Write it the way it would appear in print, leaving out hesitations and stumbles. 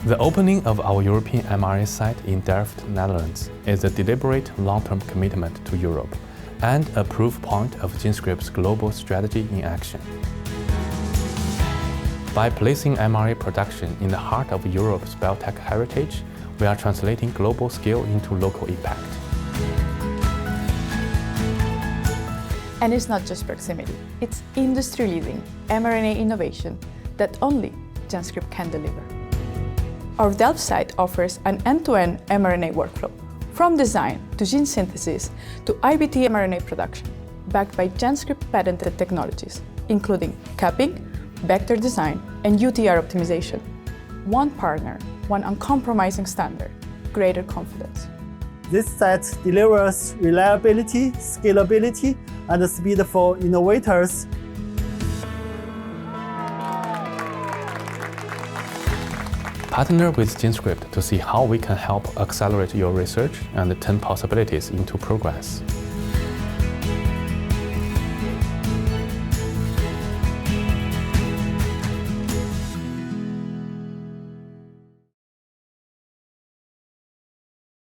The opening of our European mRNA site in Delft, Netherlands is a deliberate long-term commitment to Europe and a proof point of GenScript's global strategy in action. By placing mRNA production in the heart of Europe's biotech heritage, we are translating global scale into local impact. And it's not just proximity, it's industry-leading mRNA innovation that only GenScript can deliver. Our Delft site offers an end-to-end mRNA workflow, from design to gene synthesis to IVT mRNA production, backed by GenScript patented technologies, including capping, vector design, and UTR optimization. One partner, one uncompromising standard, greater confidence. This site delivers reliability, scalability, and speed for innovators. Partner with GenScript to see how we can help accelerate your research and turn possibilities into progress.